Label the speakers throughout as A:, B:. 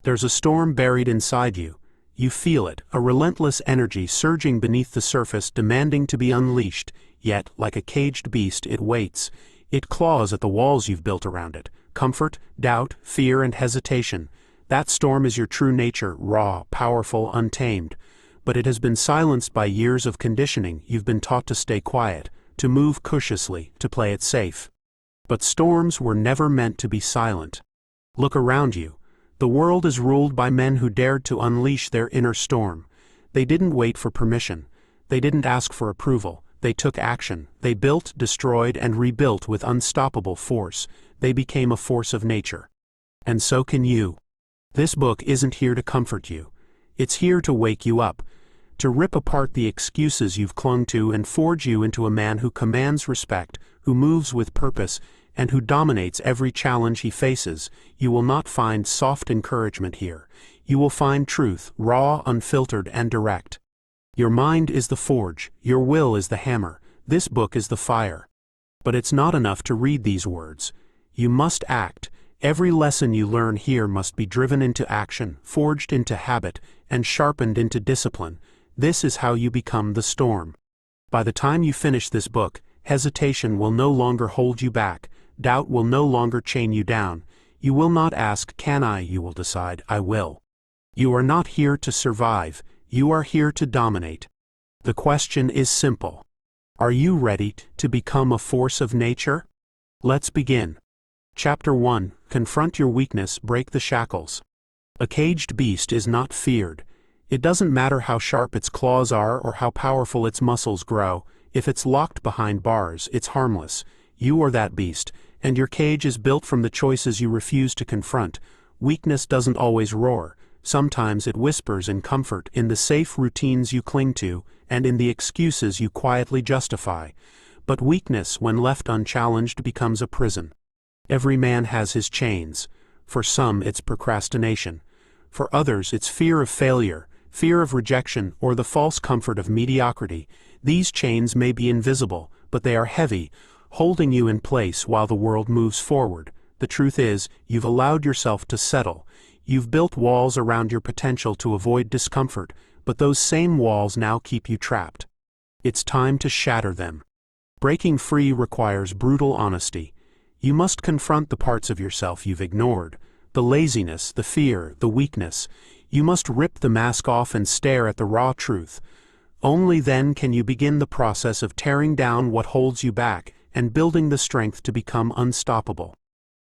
A: There's a storm buried inside you. You feel it, a relentless energy surging beneath the surface demanding to be unleashed, yet, like a caged beast, it waits. It claws at the walls you've built around it. Comfort, doubt, fear, and hesitation. That storm is your true nature, raw, powerful, untamed. But it has been silenced by years of conditioning. You've been taught to stay quiet, to move cautiously, to play it safe. But storms were never meant to be silent. Look around you. The world is ruled by men who dared to unleash their inner storm. They didn't wait for permission. They didn't ask for approval. They took action. They built, destroyed, and rebuilt with unstoppable force. They became a force of nature. And so can you. This book isn't here to comfort you. It's here to wake you up, to rip apart the excuses you've clung to and forge you into a man who commands respect, who moves with purpose, and who dominates every challenge he faces. You will not find soft encouragement here. You will find truth, raw, unfiltered, and direct. Your mind is the forge, your will is the hammer, this book is the fire. But it's not enough to read these words. You must act. Every lesson you learn here must be driven into action, forged into habit, and sharpened into discipline. This is how you become the storm. By the time you finish this book, hesitation will no longer hold you back. Doubt will no longer chain you down. You will not ask, "Can I?" You will decide, "I will." You are not here to survive. You are here to dominate. The question is simple. Are you ready to become a force of nature? Let's begin. Chapter 1. Confront your weakness, break the shackles. A caged beast is not feared. It doesn't matter how sharp its claws are or how powerful its muscles grow. If it's locked behind bars, it's harmless. You are that beast, and your cage is built from the choices you refuse to confront. Weakness doesn't always roar. Sometimes it whispers in comfort, in the safe routines you cling to, and in the excuses you quietly justify. But weakness, when left unchallenged, becomes a prison. Every man has his chains. For some, it's procrastination. For others, it's fear of failure, fear of rejection, or the false comfort of mediocrity. These chains may be invisible, but they are heavy, holding you in place while the world moves forward. The truth is, you've allowed yourself to settle. You've built walls around your potential to avoid discomfort, but those same walls now keep you trapped. It's time to shatter them. Breaking free requires brutal honesty. You must confront the parts of yourself you've ignored, the laziness, the fear, the weakness. You must rip the mask off and stare at the raw truth. Only then can you begin the process of tearing down what holds you back and building the strength to become unstoppable.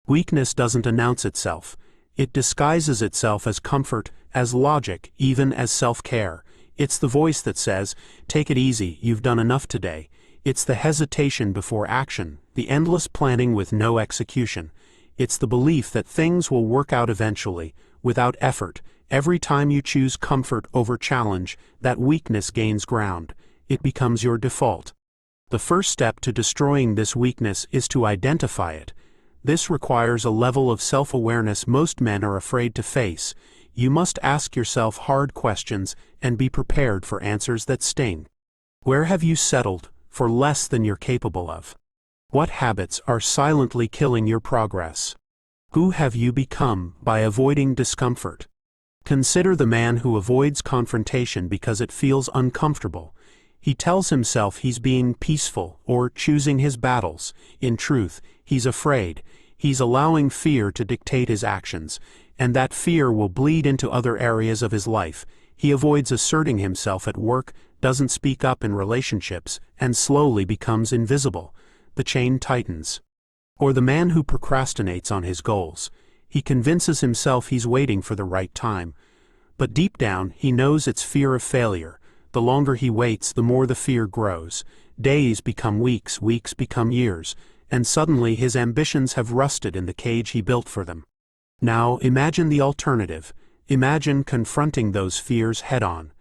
A: Weakness doesn't announce itself. It disguises itself as comfort, as logic, even as self-care. It's the voice that says, "Take it easy, you've done enough today." It's the hesitation before action, the endless planning with no execution. It's the belief that things will work out eventually, without effort. Every time you choose comfort over challenge, that weakness gains ground. It becomes your default. The first step to destroying this weakness is to identify it. This requires a level of self-awareness most men are afraid to face. You must ask yourself hard questions and be prepared for answers that sting. Where have you settled for less than you're capable of? What habits are silently killing your progress? Who have you become by avoiding discomfort? Consider the man who avoids confrontation because it feels uncomfortable. He tells himself he's being peaceful or choosing his battles. In truth, he's afraid. He's allowing fear to dictate his actions, and that fear will bleed into other areas of his life. He avoids asserting himself at work, doesn't speak up in relationships, and slowly becomes invisible. The chain tightens. Or the man who procrastinates on his goals. He convinces himself he's waiting for the right time. But deep down, he knows it's fear of failure. The longer he waits, the more the fear grows. Days become weeks, weeks become years, and suddenly his ambitions have rusted in the cage he built for them. Now imagine the alternative. Imagine confronting those fears head-on.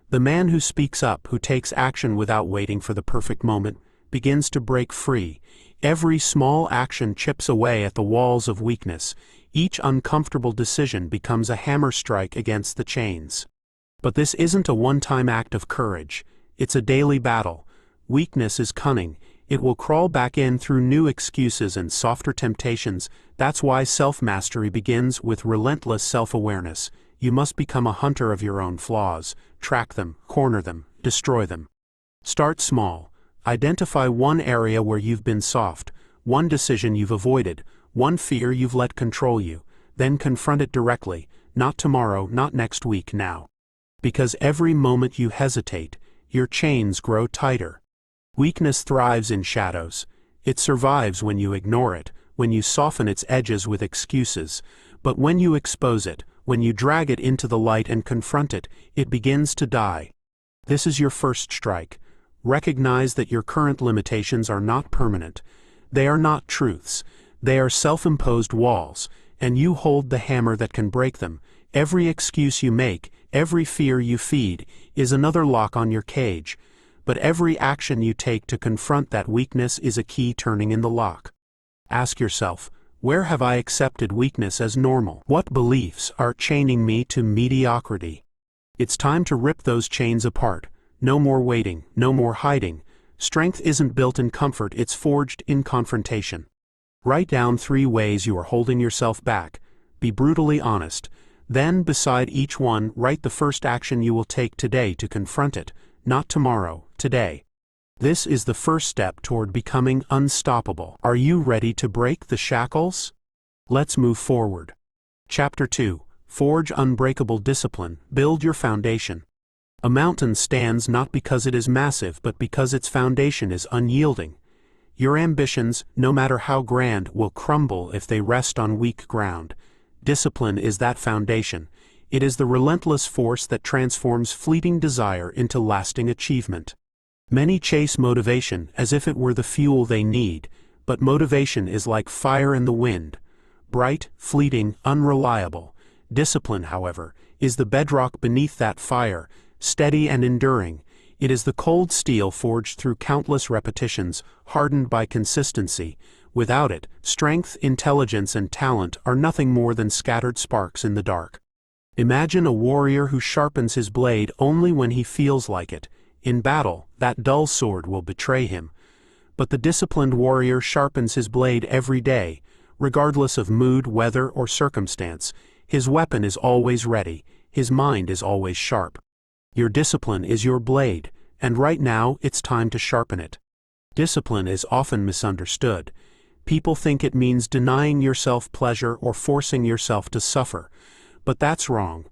A: The man who speaks up, who takes action without waiting for the perfect moment, begins to break free. Every small action chips away at the walls of weakness. Each uncomfortable decision becomes a hammer strike against the chains. But this isn't a one-time act of courage. It's a daily battle. Weakness is cunning. It will crawl back in through new excuses and softer temptations. That's why self-mastery begins with relentless self-awareness. You must become a hunter of your own flaws. Track them, corner them, destroy them. Start small. Identify one area where you've been soft, one decision you've avoided, one fear you've let control you. Then confront it directly, not tomorrow, not next week, now. Because every moment you hesitate, your chains grow tighter. Weakness thrives in shadows. It survives when you ignore it, when you soften its edges with excuses. But when you expose it, when you drag it into the light and confront it, it begins to die. This is your first strike. Recognize that your current limitations are not permanent. They are not truths. They are self-imposed walls, and you hold the hammer that can break them. Every excuse you make, every fear you feed, is another lock on your cage. But every action you take to confront that weakness is a key turning in the lock. Ask yourself, where have I accepted weakness as normal? What beliefs are chaining me to mediocrity? It's time to rip those chains apart. No more waiting, no more hiding. Strength isn't built in comfort, it's forged in confrontation. Write down 3 ways you are holding yourself back. Be brutally honest. Then, beside each one, write the first action you will take today to confront it, not tomorrow, today. This is the first step toward becoming unstoppable. Are you ready to break the shackles? Let's move forward. Chapter 2. Forge unbreakable discipline. Build your foundation. A mountain stands not because it is massive, but because its foundation is unyielding. Your ambitions, no matter how grand, will crumble if they rest on weak ground. Discipline is that foundation. It is the relentless force that transforms fleeting desire into lasting achievement. Many chase motivation as if it were the fuel they need, but motivation is like fire in the wind. Bright, fleeting, unreliable. Discipline, however, is the bedrock beneath that fire, steady and enduring. It is the cold steel forged through countless repetitions, hardened by consistency. Without it, strength, intelligence, and talent are nothing more than scattered sparks in the dark. Imagine a warrior who sharpens his blade only when he feels like it. In battle, that dull sword will betray him. But the disciplined warrior sharpens his blade every day, regardless of mood, weather, or circumstance. His weapon is always ready. His mind is always sharp. Your discipline is your blade, and right now it's time to sharpen it. Discipline is often misunderstood. People think it means denying yourself pleasure or forcing yourself to suffer. But that's wrong.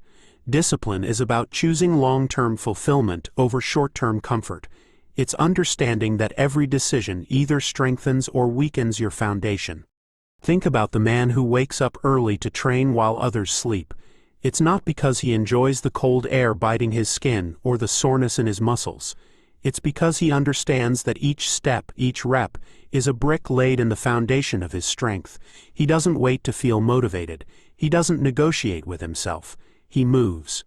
A: Discipline is about choosing long-term fulfillment over short-term comfort. It's understanding that every decision either strengthens or weakens your foundation. Think about the man who wakes up early to train while others sleep. It's not because he enjoys the cold air biting his skin or the soreness in his muscles. It's because he understands that each step, each rep, is a brick laid in the foundation of his strength. He doesn't wait to feel motivated. He doesn't negotiate with himself. He moves.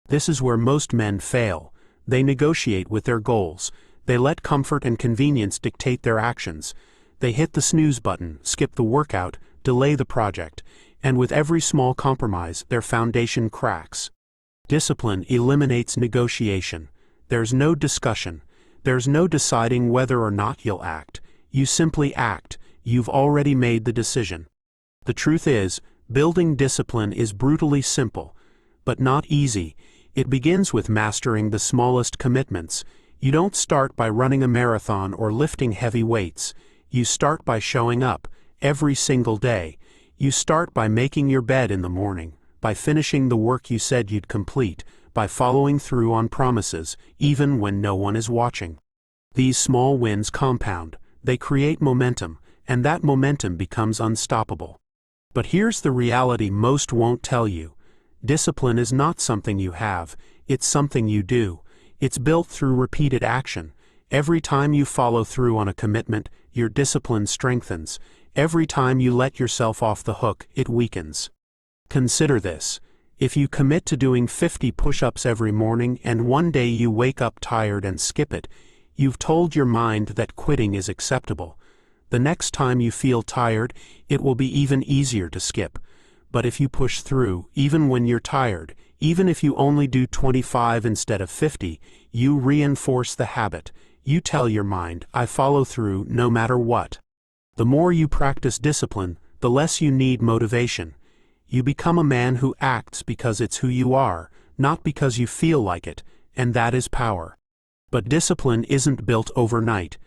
A: This is where most men fail. They negotiate with their goals. They let comfort and convenience dictate their actions. They hit the snooze button, skip the workout, delay the project, and with every small compromise, their foundation cracks. Discipline eliminates negotiation. There's no discussion. There's no deciding whether or not you'll act. You simply act. You've already made the decision. The truth is, building discipline is brutally simple, but not easy. It begins with mastering the smallest commitments. You don't start by running a marathon or lifting heavy weights. You start by showing up, every single day. You start by making your bed in the morning, by finishing the work you said you'd complete, by following through on promises, even when no one is watching. These small wins compound. They create momentum, and that momentum becomes unstoppable. But here's the reality most won't tell you. Discipline is not something you have, it's something you do. It's built through repeated action. Every time you follow through on a commitment, your discipline strengthens. Every time you let yourself off the hook, it weakens. Consider this. If you commit to doing 50 push-ups every morning and one day you wake up tired and skip it, you've told your mind that quitting is acceptable. The next time you feel tired, it will be even easier to skip. But if you push through, even when you're tired, even if you only do 25 instead of 50, you reinforce the habit. You tell your mind, I follow through no matter what. The more you practice discipline, the less you need motivation. You become a man who acts because it's who you are, not because you feel like it, and that is power. But discipline isn't built overnight.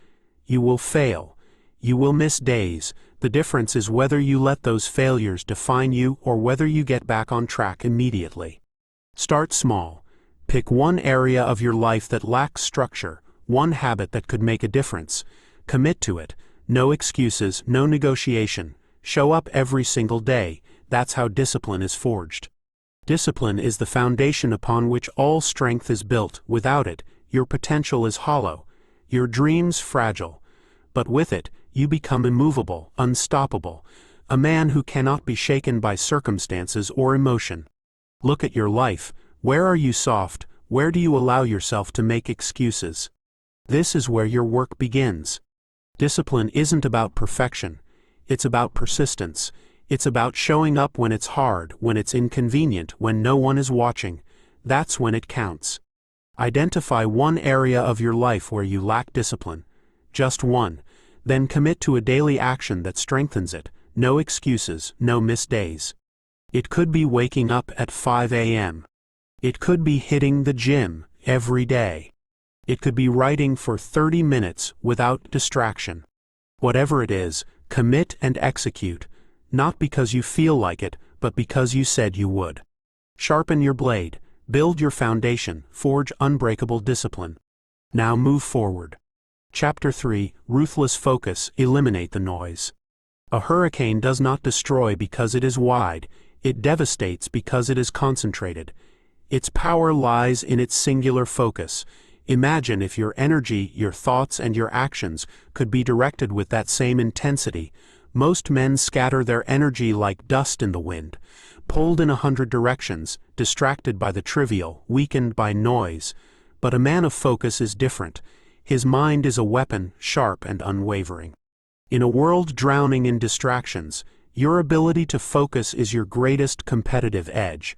A: You will fail. You will miss days. The difference is whether you let those failures define you or whether you get back on track immediately. Start small. Pick one area of your life that lacks structure, one habit that could make a difference. Commit to it. No excuses, no negotiation. Show up every single day. That's how discipline is forged. Discipline is the foundation upon which all strength is built. Without it, your potential is hollow, your dreams fragile. But with it, you become immovable, unstoppable, a man who cannot be shaken by circumstances or emotion. Look at your life. Where are you soft? Where do you allow yourself to make excuses? This is where your work begins. Discipline isn't about perfection. It's about persistence. It's about showing up when it's hard, when it's inconvenient, when no one is watching. That's when it counts. Identify one area of your life where you lack discipline. Just one. Then commit to a daily action that strengthens it. No excuses, no missed days. It could be waking up at 5 a.m. It could be hitting the gym every day. It could be writing for 30 minutes without distraction. Whatever it is, commit and execute, not because you feel like it, but because you said you would. Sharpen your blade, build your foundation, forge unbreakable discipline. Now move forward. Chapter 3: Ruthless Focus. Eliminate the noise. A hurricane does not destroy because it is wide, it devastates because it is concentrated. Its power lies in its singular focus. Imagine if your energy, your thoughts, and your actions could be directed with that same intensity. Most men scatter their energy like dust in the wind, pulled in 100 directions, distracted by the trivial, weakened by noise. But a man of focus is different. His mind is a weapon, sharp and unwavering. In a world drowning in distractions, your ability to focus is your greatest competitive edge.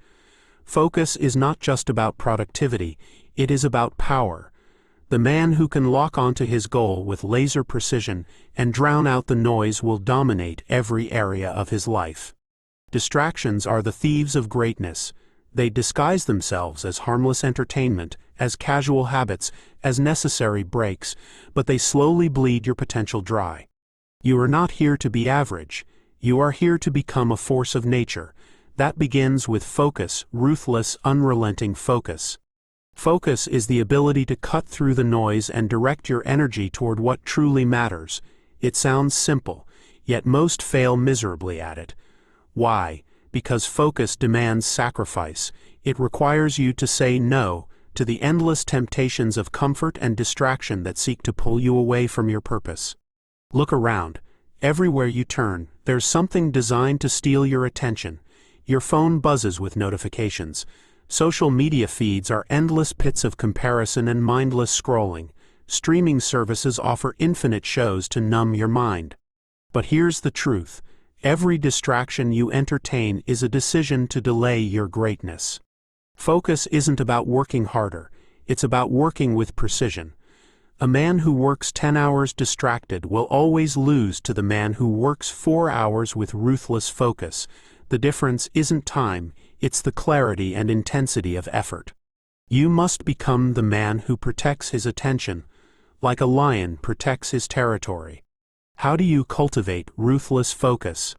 A: Focus is not just about productivity, it is about power. The man who can lock onto his goal with laser precision and drown out the noise will dominate every area of his life. Distractions are the thieves of greatness. They disguise themselves as harmless entertainment, as casual habits, as necessary breaks, but they slowly bleed your potential dry. You are not here to be average. You are here to become a force of nature. That begins with focus, ruthless, unrelenting focus. Focus is the ability to cut through the noise and direct your energy toward what truly matters. It sounds simple, yet most fail miserably at it. Why? Because focus demands sacrifice. It requires you to say no to the endless temptations of comfort and distraction that seek to pull you away from your purpose. Look around. Everywhere you turn, there's something designed to steal your attention. Your phone buzzes with notifications. Social media feeds are endless pits of comparison and mindless scrolling. Streaming services offer infinite shows to numb your mind. But here's the truth. Every distraction you entertain is a decision to delay your greatness. Focus isn't about working harder, it's about working with precision. A man who works 10 hours distracted will always lose to the man who works 4 hours with ruthless focus. The difference isn't time, it's the clarity and intensity of effort. You must become the man who protects his attention, like a lion protects his territory. How do you cultivate ruthless focus?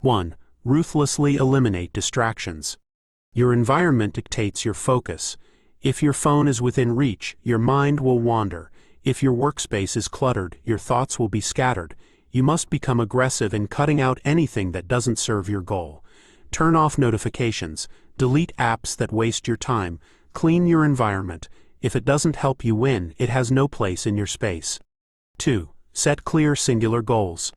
A: 1. Ruthlessly eliminate distractions. Your environment dictates your focus. If your phone is within reach, your mind will wander. If your workspace is cluttered, your thoughts will be scattered. You must become aggressive in cutting out anything that doesn't serve your goal. Turn off notifications, delete apps that waste your time, clean your environment. If it doesn't help you win, it has no place in your space. 2. Set clear singular goals.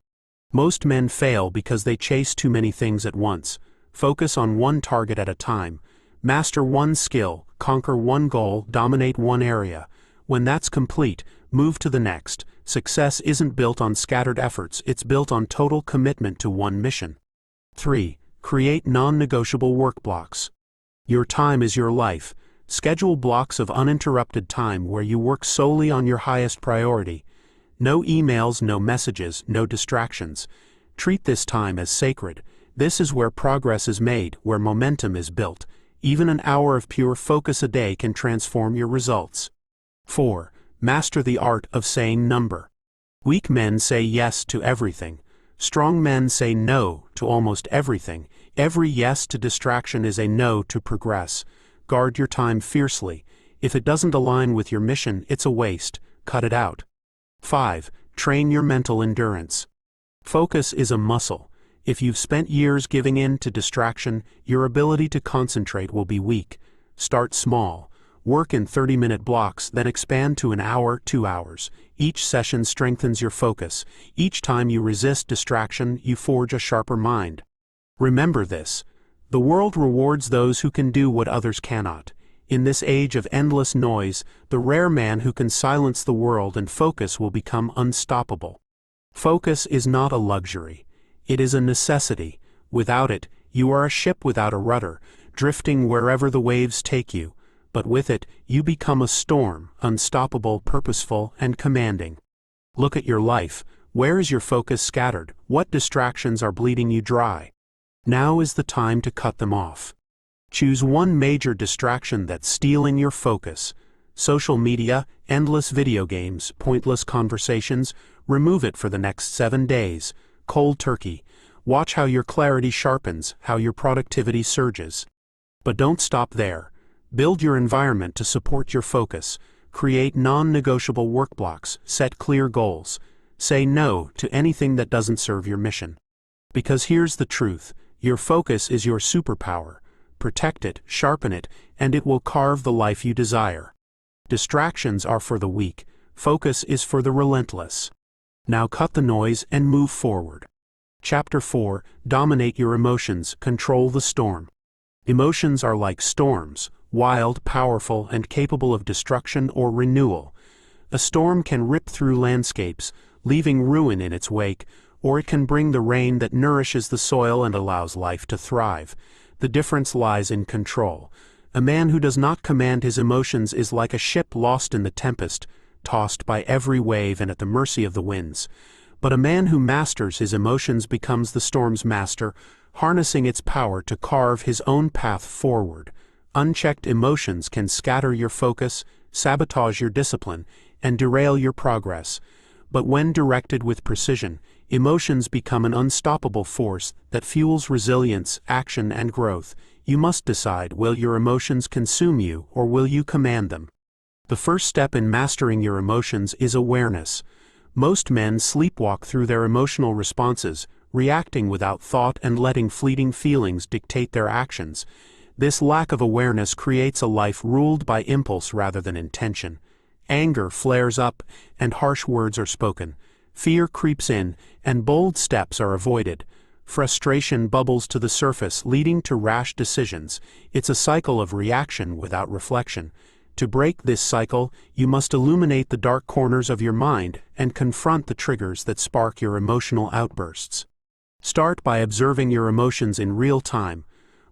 A: Most men fail because they chase too many things at once. Focus on one target at a time. Master one skill, conquer one goal, dominate one area. When that's complete, move to the next. Success isn't built on scattered efforts, it's built on total commitment to one mission. 3. Create non-negotiable work blocks. Your time is your life. Schedule blocks of uninterrupted time where you work solely on your highest priority. No emails, no messages, no distractions. Treat this time as sacred. This is where progress is made, where momentum is built. Even an hour of pure focus a day can transform your results. 4. Master the art of saying no. Weak men say yes to everything. Strong men say no to almost everything. Every yes to distraction is a no to progress. Guard your time fiercely. If it doesn't align with your mission, it's a waste. Cut it out. 5. Train your mental endurance. Focus is a muscle. If you've spent years giving in to distraction, your ability to concentrate will be weak. Start small. Work in 30-minute blocks, then expand to an hour, 2 hours. Each session strengthens your focus. Each time you resist distraction, you forge a sharper mind. Remember this: the world rewards those who can do what others cannot. In this age of endless noise, the rare man who can silence the world and focus will become unstoppable. Focus is not a luxury. It is a necessity. Without it, you are a ship without a rudder, drifting wherever the waves take you. But with it, you become a storm, unstoppable, purposeful, and commanding. Look at your life. Where is your focus scattered? What distractions are bleeding you dry? Now is the time to cut them off. Choose one major distraction that's stealing your focus. Social media, endless video games, pointless conversations. Remove it for the next 7 days. Cold turkey. Watch how your clarity sharpens, how your productivity surges. But don't stop there. Build your environment to support your focus. Create non-negotiable work blocks. Set clear goals. Say no to anything that doesn't serve your mission. Because here's the truth: your focus is your superpower. Protect it, sharpen it, and it will carve the life you desire. Distractions are for the weak. Focus is for the relentless. Now cut the noise and move forward. Chapter 4. Dominate your emotions. Control the storm. Emotions are like storms, wild, powerful, and capable of destruction or renewal. A storm can rip through landscapes, leaving ruin in its wake, or it can bring the rain that nourishes the soil and allows life to thrive. The difference lies in control. A man who does not command his emotions is like a ship lost in the tempest, tossed by every wave and at the mercy of the winds. But a man who masters his emotions becomes the storm's master, harnessing its power to carve his own path forward. Unchecked emotions can scatter your focus, sabotage your discipline, and derail your progress. But when directed with precision, emotions become an unstoppable force that fuels resilience, action, and growth. You must decide: will your emotions consume you, or will you command them? The first step in mastering your emotions is awareness. Most men sleepwalk through their emotional responses, reacting without thought and letting fleeting feelings dictate their actions. This lack of awareness creates a life ruled by impulse rather than intention. Anger flares up, and harsh words are spoken. Fear creeps in, and bold steps are avoided. Frustration bubbles to the surface, leading to rash decisions. It's a cycle of reaction without reflection. To break this cycle, you must illuminate the dark corners of your mind and confront the triggers that spark your emotional outbursts. Start by observing your emotions in real time.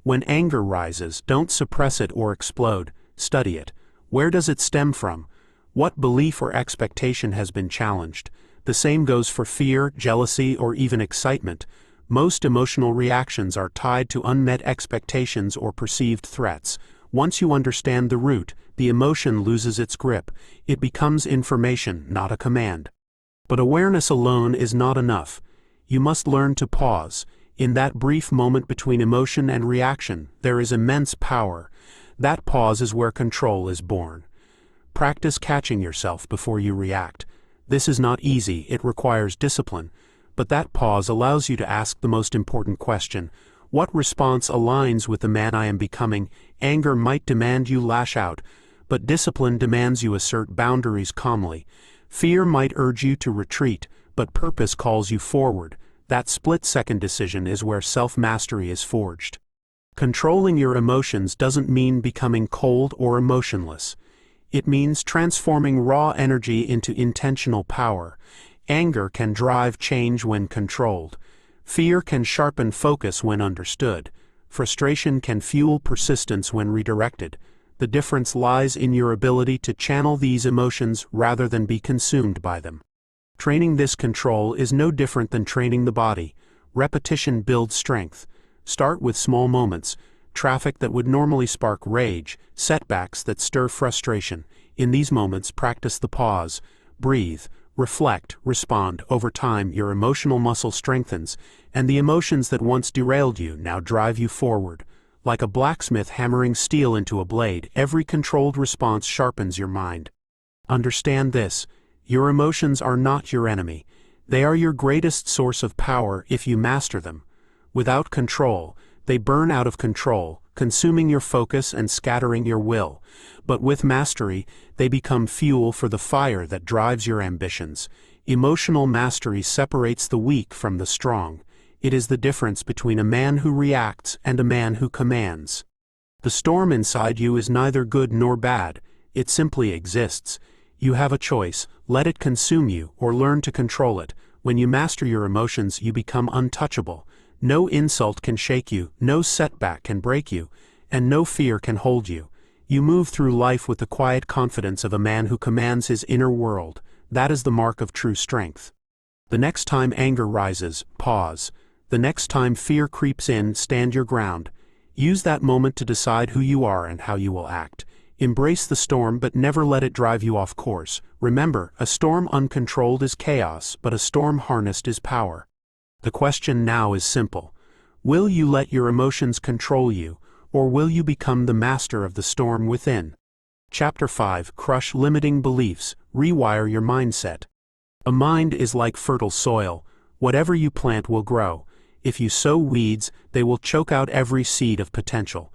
A: When anger rises, don't suppress it or explode. Study it. Where does it stem from? What belief or expectation has been challenged? The same goes for fear, jealousy, or even excitement. Most emotional reactions are tied to unmet expectations or perceived threats. Once you understand the root, the emotion loses its grip. It becomes information, not a command. But awareness alone is not enough. You must learn to pause. In that brief moment between emotion and reaction, there is immense power. That pause is where control is born. Practice catching yourself before you react. This is not easy, it requires discipline. But that pause allows you to ask the most important question: what response aligns with the man I am becoming? Anger might demand you lash out, but discipline demands you assert boundaries calmly. Fear might urge you to retreat, but purpose calls you forward. That split-second decision is where self-mastery is forged. Controlling your emotions doesn't mean becoming cold or emotionless. It means transforming raw energy into intentional power. Anger can drive change when controlled. Fear can sharpen focus when understood. Frustration can fuel persistence when redirected. The difference lies in your ability to channel these emotions rather than be consumed by them. Training this control is no different than training the body. Repetition builds strength. Start with small moments, traffic that would normally spark rage, setbacks that stir frustration. In these moments, practice the pause, breathe, reflect, respond. Over time, your emotional muscle strengthens, and the emotions that once derailed you now drive you forward. Like a blacksmith hammering steel into a blade, every controlled response sharpens your mind. Understand this: your emotions are not your enemy. They are your greatest source of power if you master them. Without control, they burn out of control, consuming your focus and scattering your will. But with mastery, they become fuel for the fire that drives your ambitions. Emotional mastery separates the weak from the strong. It is the difference between a man who reacts and a man who commands. The storm inside you is neither good nor bad. It simply exists. You have a choice: let it consume you or learn to control it. When you master your emotions, you become untouchable. No insult can shake you, no setback can break you, and no fear can hold you. You move through life with the quiet confidence of a man who commands his inner world. That is the mark of true strength. The next time anger rises, pause. The next time fear creeps in, stand your ground. Use that moment to decide who you are and how you will act. Embrace the storm, but never let it drive you off course. Remember, a storm uncontrolled is chaos, but a storm harnessed is power. The question now is simple: will you let your emotions control you, or will you become the master of the storm within? Chapter 5: Crush Limiting Beliefs. Rewire your mindset. A mind is like fertile soil. Whatever you plant will grow. If you sow weeds, they will choke out every seed of potential.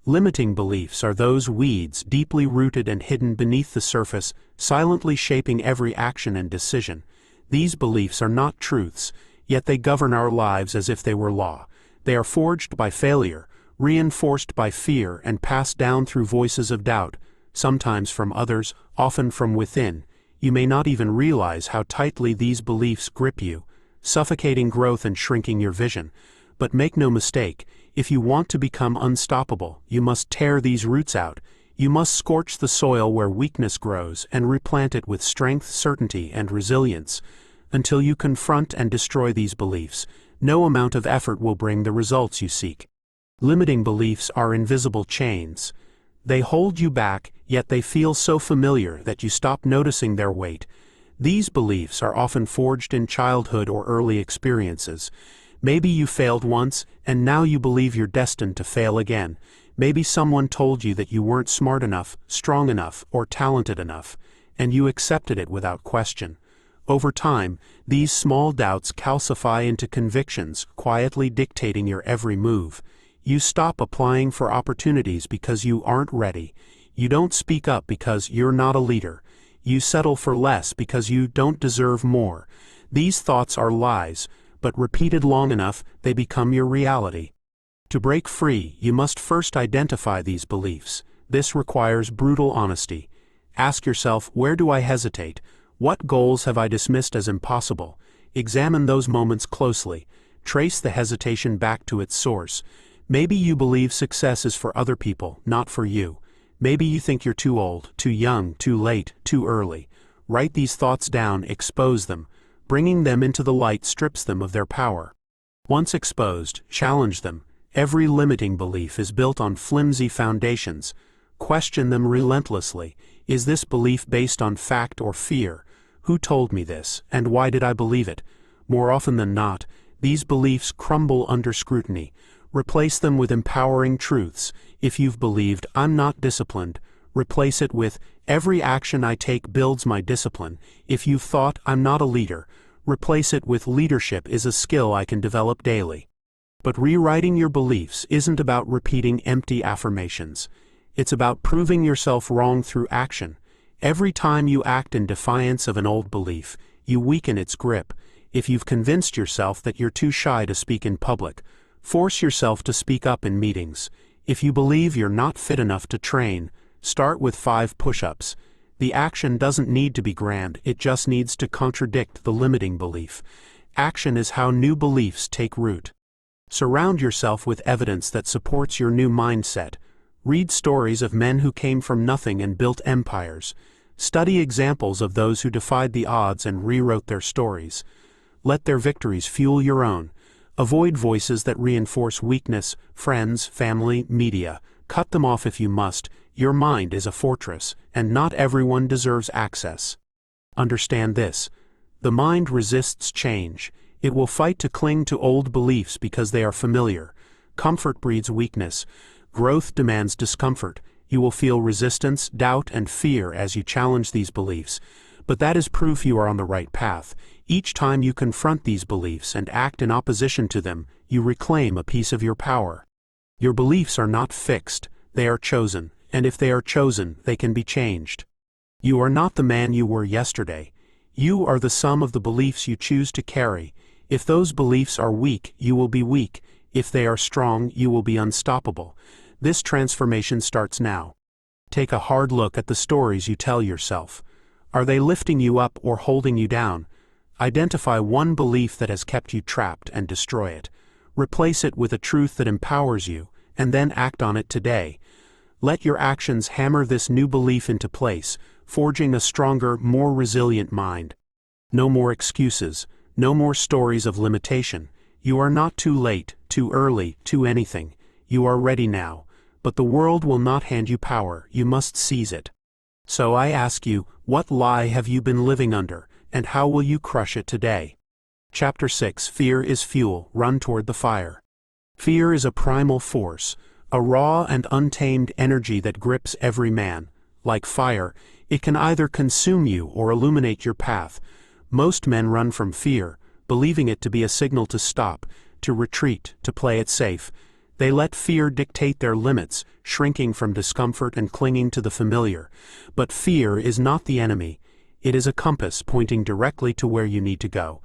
A: Limiting beliefs are those weeds deeply rooted and hidden beneath the surface, silently shaping every action and decision. These beliefs are not truths, yet they govern our lives as if they were law. They are forged by failure, reinforced by fear, and passed down through voices of doubt, sometimes from others, often from within. You may not even realize how tightly these beliefs grip you, suffocating growth and shrinking your vision. But make no mistake, if you want to become unstoppable, you must tear these roots out. You must scorch the soil where weakness grows and replant it with strength, certainty, and resilience. Until you confront and destroy these beliefs, no amount of effort will bring the results you seek. Limiting beliefs are invisible chains. They hold you back, yet they feel so familiar that you stop noticing their weight. These beliefs are often forged in childhood or early experiences. Maybe you failed once, and now you believe you're destined to fail again. Maybe someone told you that you weren't smart enough, strong enough, or talented enough, and you accepted it without question. Over time, these small doubts calcify into convictions, quietly dictating your every move. You stop applying for opportunities because you aren't ready. You don't speak up because you're not a leader. You settle for less because you don't deserve more. These thoughts are lies, but repeated long enough, they become your reality. To break free, you must first identify these beliefs. This requires brutal honesty. Ask yourself, where do I hesitate? What goals have I dismissed as impossible? Examine those moments closely. Trace the hesitation back to its source. Maybe you believe success is for other people, not for you. Maybe you think you're too old, too young, too late, too early. Write these thoughts down, expose them. Bringing them into the light strips them of their power. Once exposed, challenge them. Every limiting belief is built on flimsy foundations. Question them relentlessly. Is this belief based on fact or fear? Who told me this, and why did I believe it? More often than not, these beliefs crumble under scrutiny. Replace them with empowering truths. If you've believed, I'm not disciplined, replace it with, every action I take builds my discipline. If you've thought, I'm not a leader, replace it with, leadership is a skill I can develop daily. But rewriting your beliefs isn't about repeating empty affirmations. It's about proving yourself wrong through action. Every time you act in defiance of an old belief, you weaken its grip. If you've convinced yourself that you're too shy to speak in public, force yourself to speak up in meetings. If you believe you're not fit enough to train, start with 5 push-ups. The action doesn't need to be grand, it just needs to contradict the limiting belief. Action is how new beliefs take root. Surround yourself with evidence that supports your new mindset. Read stories of men who came from nothing and built empires. Study examples of those who defied the odds and rewrote their stories. Let their victories fuel your own. Avoid voices that reinforce weakness, friends, family, media. Cut them off if you must. Your mind is a fortress, and not everyone deserves access. Understand this. The mind resists change. It will fight to cling to old beliefs because they are familiar. Comfort breeds weakness. Growth demands discomfort. You will feel resistance, doubt, and fear as you challenge these beliefs. But that is proof you are on the right path. Each time you confront these beliefs and act in opposition to them, you reclaim a piece of your power. Your beliefs are not fixed, they are chosen, and if they are chosen, they can be changed. You are not the man you were yesterday. You are the sum of the beliefs you choose to carry. If those beliefs are weak, you will be weak. If they are strong, you will be unstoppable. This transformation starts now. Take a hard look at the stories you tell yourself. Are they lifting you up or holding you down? Identify one belief that has kept you trapped and destroy it. Replace it with a truth that empowers you, and then act on it today. Let your actions hammer this new belief into place, forging a stronger, more resilient mind. No more excuses, no more stories of limitation. You are not too late, too early, too anything. You are ready now. But the world will not hand you power, you must seize it. So I ask you, what lie have you been living under, and how will you crush it today? Chapter 6. Fear is fuel, run toward the fire. Fear is a primal force, a raw and untamed energy that grips every man. Like fire, it can either consume you or illuminate your path. Most men run from fear, believing it to be a signal to stop, to retreat, to play it safe. They let fear dictate their limits, shrinking from discomfort and clinging to the familiar. But fear is not the enemy. It is a compass pointing directly to where you need to go.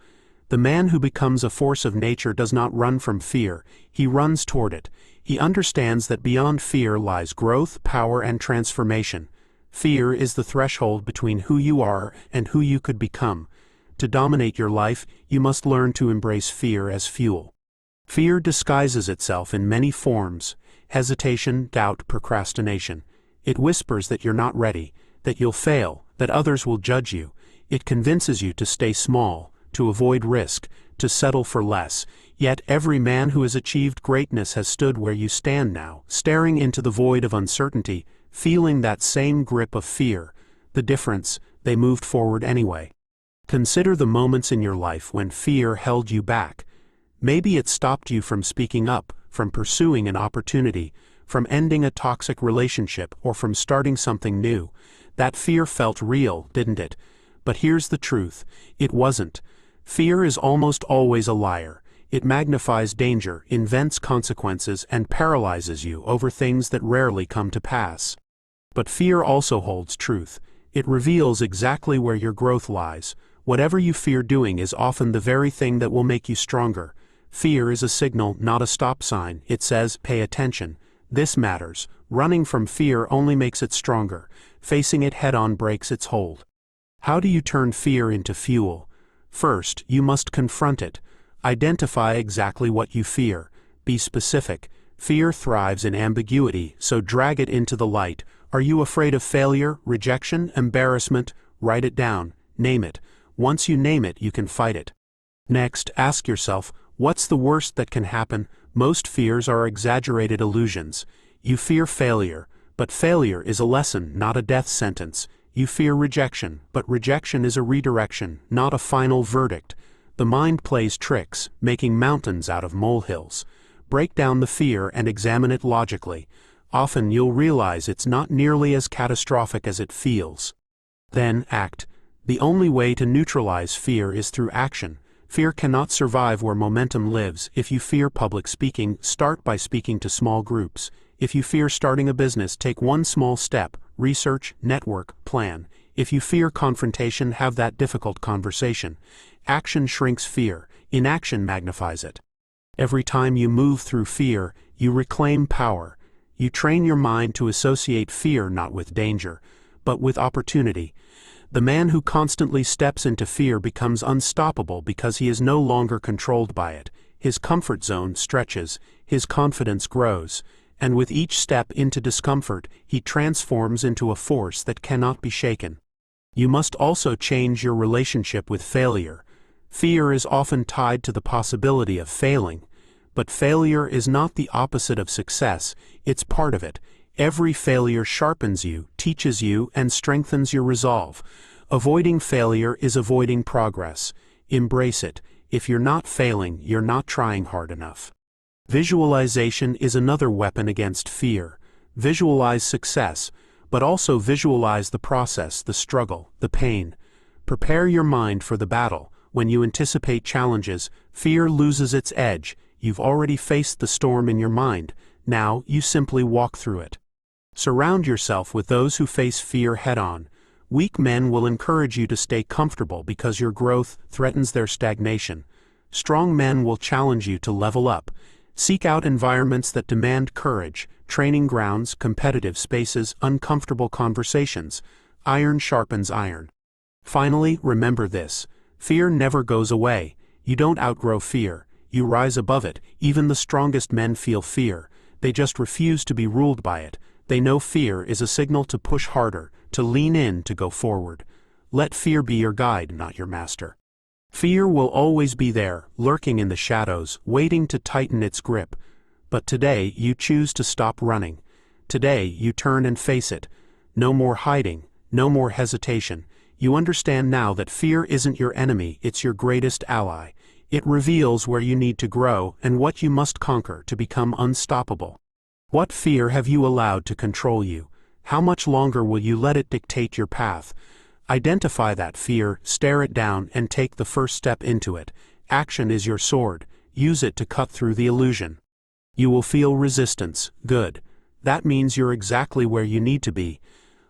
A: The man who becomes a force of nature does not run from fear, he runs toward it. He understands that beyond fear lies growth, power, and transformation. Fear is the threshold between who you are and who you could become. To dominate your life, you must learn to embrace fear as fuel. Fear disguises itself in many forms: hesitation, doubt, procrastination. It whispers that you're not ready, that you'll fail, that others will judge you. It convinces you to stay small, to avoid risk, to settle for less. Yet every man who has achieved greatness has stood where you stand now, staring into the void of uncertainty, feeling that same grip of fear. The difference, they moved forward anyway. Consider the moments in your life when fear held you back. Maybe it stopped you from speaking up, from pursuing an opportunity, from ending a toxic relationship, or from starting something new. That fear felt real, didn't it? But here's the truth: it wasn't. Fear is almost always a liar. It magnifies danger, invents consequences, and paralyzes you over things that rarely come to pass. But fear also holds truth. It reveals exactly where your growth lies. Whatever you fear doing is often the very thing that will make you stronger. Fear is a signal, not a stop sign. It says, pay attention. This matters. Running from fear only makes it stronger. Facing it head-on breaks its hold. How do you turn fear into fuel? First, you must confront it. Identify exactly what you fear. Be specific. Fear thrives in ambiguity, so drag it into the light. Are you afraid of failure, rejection, embarrassment? Write it down. Name it. Once you name it, you can fight it. Next, ask yourself, what's the worst that can happen? Most fears are exaggerated illusions. You fear failure, but failure is a lesson, not a death sentence. You fear rejection, but rejection is a redirection, not a final verdict. The mind plays tricks, making mountains out of molehills. Break down the fear and examine it logically. Often you'll realize it's not nearly as catastrophic as it feels. Then act. The only way to neutralize fear is through action. Fear cannot survive where momentum lives. If you fear public speaking, start by speaking to small groups. If you fear starting a business, take one small step. Research, network, plan. If you fear confrontation, have that difficult conversation. Action shrinks fear. Inaction magnifies it. Every time you move through fear, you reclaim power. You train your mind to associate fear not with danger, but with opportunity. The man who constantly steps into fear becomes unstoppable because he is no longer controlled by it. His comfort zone stretches, his confidence grows, and with each step into discomfort, he transforms into a force that cannot be shaken. You must also change your relationship with failure. Fear is often tied to the possibility of failing, but failure is not the opposite of success, it's part of it. Every failure sharpens you, teaches you, and strengthens your resolve. Avoiding failure is avoiding progress. Embrace it. If you're not failing, you're not trying hard enough. Visualization is another weapon against fear. Visualize success, but also visualize the process, the struggle, the pain. Prepare your mind for the battle. When you anticipate challenges, fear loses its edge. You've already faced the storm in your mind. Now you simply walk through it. Surround yourself with those who face fear head-on. Weak men will encourage you to stay comfortable because your growth threatens their stagnation. Strong men will challenge you to level up. Seek out environments that demand courage, training grounds, competitive spaces, uncomfortable conversations. Iron sharpens iron. Finally, remember this. Fear never goes away. You don't outgrow fear. You rise above it. Even the strongest men feel fear. They just refuse to be ruled by it. They know fear is a signal to push harder, to lean in, to go forward. Let fear be your guide, not your master. Fear will always be there, lurking in the shadows, waiting to tighten its grip. But today you choose to stop running. Today you turn and face it. No more hiding, no more hesitation. You understand now that fear isn't your enemy, it's your greatest ally. It reveals where you need to grow and what you must conquer to become unstoppable. What fear have you allowed to control you? How much longer will you let it dictate your path? Identify that fear, stare it down, and take the first step into it. Action is your sword. Use it to cut through the illusion. You will feel resistance. Good. That means you're exactly where you need to be.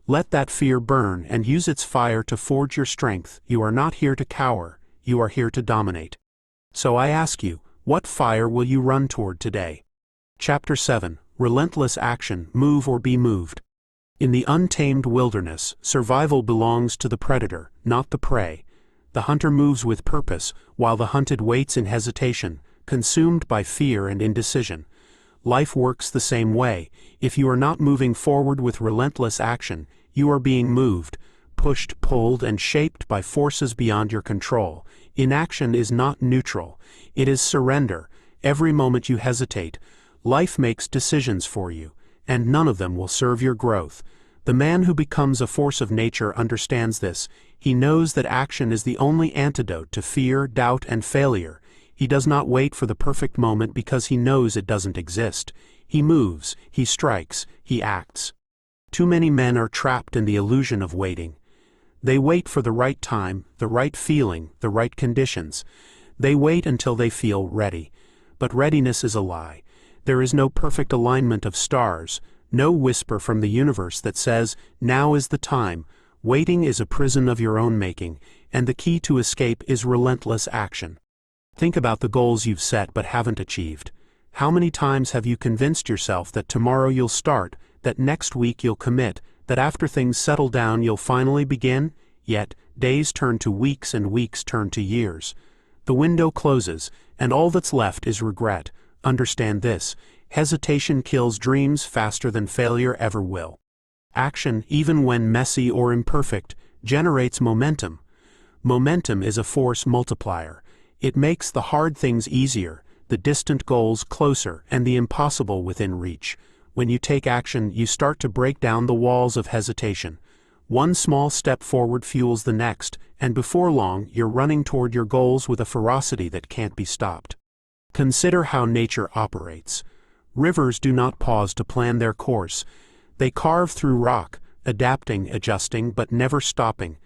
A: Let that fear burn and use its fire to forge your strength. You are not here to cower. You are here to dominate. So I ask you, what fire will you run toward today? Chapter 7. Relentless action, move or be moved. In the untamed wilderness, survival belongs to the predator, not the prey. The hunter moves with purpose, while the hunted waits in hesitation, consumed by fear and indecision. Life works the same way. If you are not moving forward with relentless action, you are being moved, pushed, pulled, and shaped by forces beyond your control. Inaction is not neutral. It is surrender. Every moment you hesitate, life makes decisions for you, and none of them will serve your growth. The man who becomes a force of nature understands this. He knows that action is the only antidote to fear, doubt, and failure. He does not wait for the perfect moment because he knows it doesn't exist. He moves, he strikes, he acts. Too many men are trapped in the illusion of waiting. They wait for the right time, the right feeling, the right conditions. They wait until they feel ready. But readiness is a lie. There is no perfect alignment of stars, no whisper from the universe that says, now is the time. Waiting is a prison of your own making, and the key to escape is relentless action. Think about the goals you've set but haven't achieved. How many times have you convinced yourself that tomorrow you'll start, that next week you'll commit, that after things settle down you'll finally begin? Yet, days turn to weeks and weeks turn to years. The window closes, and all that's left is regret. Understand this, hesitation kills dreams faster than failure ever will. Action, even when messy or imperfect, generates momentum. Momentum is a force multiplier. It makes the hard things easier, the distant goals closer, and the impossible within reach. When you take action, you start to break down the walls of hesitation. One small step forward fuels the next, and before long, you're running toward your goals with a ferocity that can't be stopped. Consider how nature operates. Rivers do not pause to plan their course. They carve through rock, adapting, adjusting, but never stopping.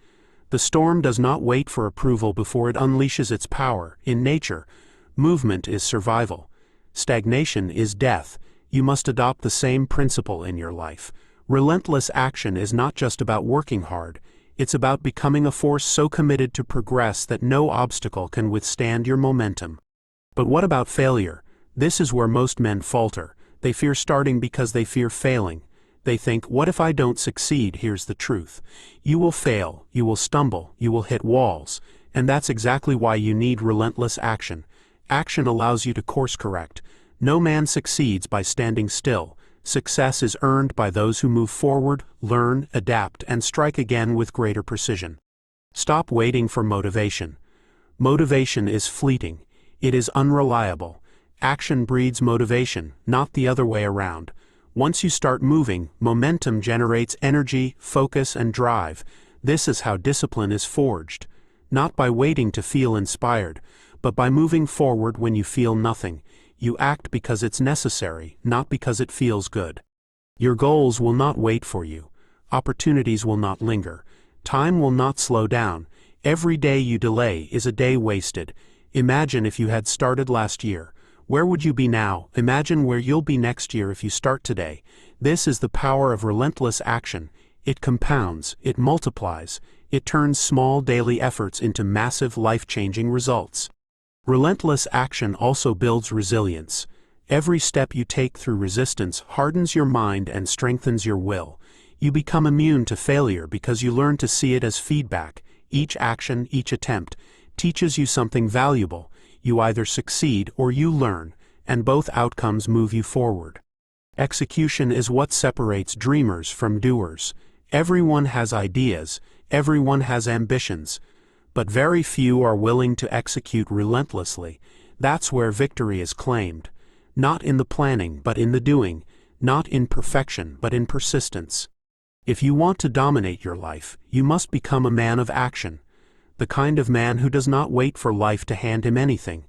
A: The storm does not wait for approval before it unleashes its power. In nature, movement is survival. Stagnation is death. You must adopt the same principle in your life. Relentless action is not just about working hard. It's about becoming a force so committed to progress that no obstacle can withstand your momentum. But what about failure? This is where most men falter. They fear starting because they fear failing. They think, what if I don't succeed? Here's the truth. You will fail, you will stumble, you will hit walls. And that's exactly why you need relentless action. Action allows you to course correct. No man succeeds by standing still. Success is earned by those who move forward, learn, adapt, and strike again with greater precision. Stop waiting for motivation. Motivation is fleeting. It is unreliable. Action breeds motivation, not the other way around. Once you start moving, momentum generates energy, focus, and drive. This is how discipline is forged. Not by waiting to feel inspired, but by moving forward when you feel nothing. You act because it's necessary, not because it feels good. Your goals will not wait for you. Opportunities will not linger. Time will not slow down. Every day you delay is a day wasted. Imagine if you had started last year. Where would you be now? Imagine where you'll be next year if you start today. This is the power of relentless action. It compounds, it multiplies, it turns small daily efforts into massive life-changing results. Relentless action also builds resilience. Every step you take through resistance hardens your mind and strengthens your will. You become immune to failure because you learn to see it as feedback. Each action, each attempt, teaches you something valuable. You either succeed or you learn, and both outcomes move you forward. Execution is what separates dreamers from doers. Everyone has ideas, everyone has ambitions, but very few are willing to execute relentlessly. That's where victory is claimed. Not in the planning, but in the doing. Not in perfection, but in persistence. If you want to dominate your life, you must become a man of action. The kind of man who does not wait for life to hand him anything.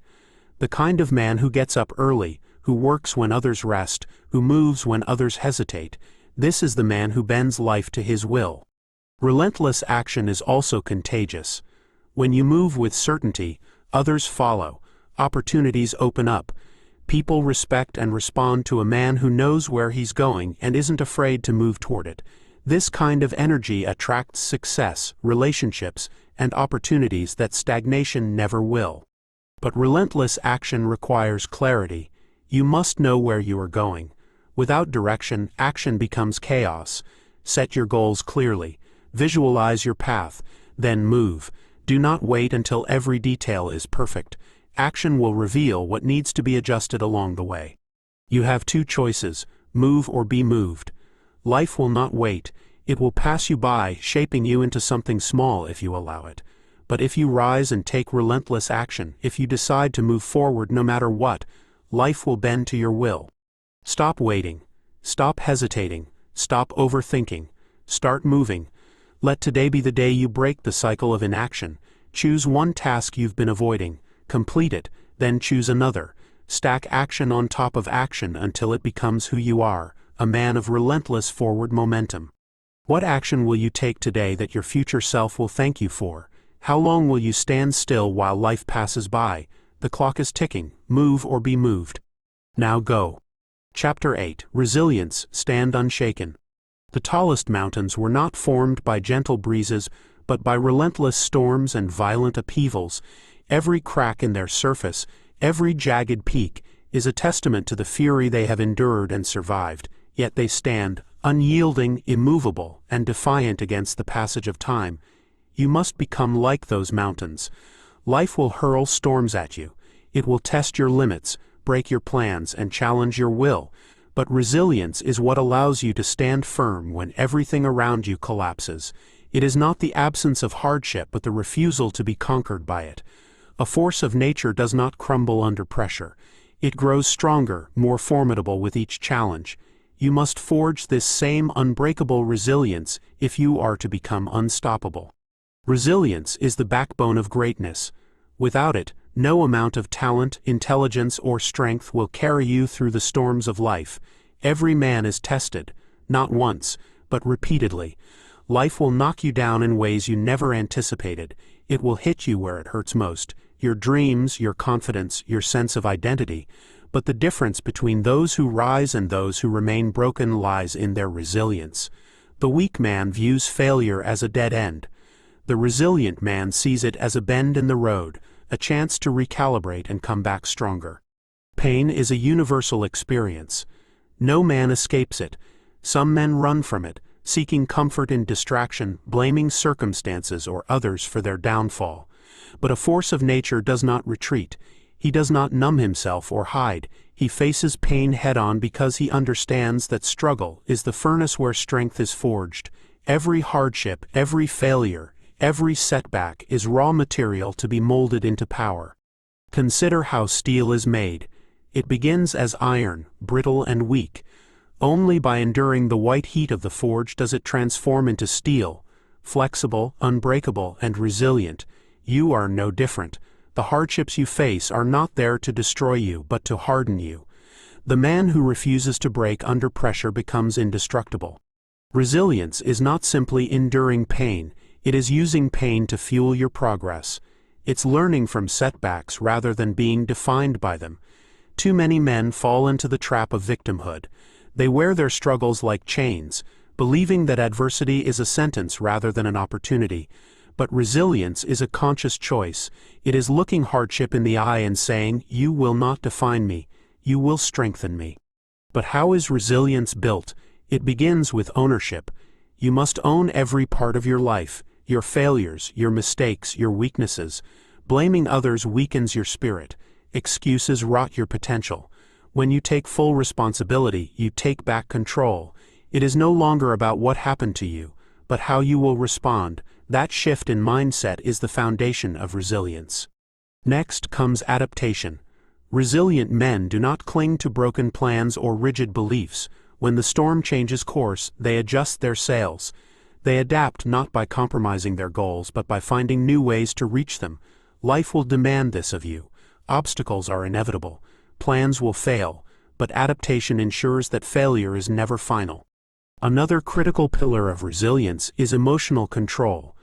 A: The kind of man who gets up early, who works when others rest, who moves when others hesitate. This is the man who bends life to his will. Relentless action is also contagious. When you move with certainty, others follow. Opportunities open up. People respect and respond to a man who knows where he's going and isn't afraid to move toward it. This kind of energy attracts success, relationships, and opportunities that stagnation never will. But relentless action requires clarity. You must know where you are going. Without direction, action becomes chaos. Set your goals clearly. Visualize your path. Then move. Do not wait until every detail is perfect. Action will reveal what needs to be adjusted along the way. You have two choices: move or be moved. Life will not wait. It will pass you by, shaping you into something small if you allow it. But if you rise and take relentless action, if you decide to move forward no matter what, life will bend to your will. Stop waiting. Stop hesitating. Stop overthinking. Start moving. Let today be the day you break the cycle of inaction. Choose one task you've been avoiding. Complete it, then choose another. Stack action on top of action until it becomes who you are, a man of relentless forward momentum. What action will you take today that your future self will thank you for? How long will you stand still while life passes by? The clock is ticking. Move or be moved. Now go. Chapter 8. Resilience. Stand unshaken. The tallest mountains were not formed by gentle breezes, but by relentless storms and violent upheavals. Every crack in their surface, every jagged peak, is a testament to the fury they have endured and survived, yet they stand, unyielding, immovable, and defiant against the passage of time. You must become like those mountains. Life will hurl storms at you. It will test your limits, break your plans, and challenge your will. But resilience is what allows you to stand firm when everything around you collapses. It is not the absence of hardship, but the refusal to be conquered by it. A force of nature does not crumble under pressure. It grows stronger, more formidable with each challenge. You must forge this same unbreakable resilience if you are to become unstoppable. Resilience is the backbone of greatness. Without it, no amount of talent, intelligence, or strength will carry you through the storms of life. Every man is tested, not once, but repeatedly. Life will knock you down in ways you never anticipated. It will hit you where it hurts most. Your dreams, your confidence, your sense of identity. But the difference between those who rise and those who remain broken lies in their resilience. The weak man views failure as a dead end. The resilient man sees it as a bend in the road, a chance to recalibrate and come back stronger. Pain is a universal experience. No man escapes it. Some men run from it, seeking comfort in distraction, blaming circumstances or others for their downfall. But a force of nature does not retreat. He does not numb himself or hide. He faces pain head-on because he understands that struggle is the furnace where strength is forged. Every hardship, every failure, every setback is raw material to be molded into power. Consider how steel is made. It begins as iron, brittle and weak. Only by enduring the white heat of the forge does it transform into steel, flexible, unbreakable, and resilient. You are no different. The hardships you face are not there to destroy you, but to harden you. The man who refuses to break under pressure becomes indestructible. Resilience is not simply enduring pain, it is using pain to fuel your progress. It's learning from setbacks rather than being defined by them. Too many men fall into the trap of victimhood. They wear their struggles like chains, believing that adversity is a sentence rather than an opportunity. But resilience is a conscious choice. It is looking hardship in the eye and saying, "You will not define me, you will strengthen me." But how is resilience built? It begins with ownership. You must own every part of your life, your failures, your mistakes, your weaknesses. Blaming others weakens your spirit. Excuses rot your potential. When you take full responsibility, you take back control. It is no longer about what happened to you, but how you will respond. That shift in mindset is the foundation of resilience. Next comes adaptation. Resilient men do not cling to broken plans or rigid beliefs. When the storm changes course, they adjust their sails. They adapt not by compromising their goals, but by finding new ways to reach them. Life will demand this of you. Obstacles are inevitable. Plans will fail, but adaptation ensures that failure is never final. Another critical pillar of resilience is emotional control.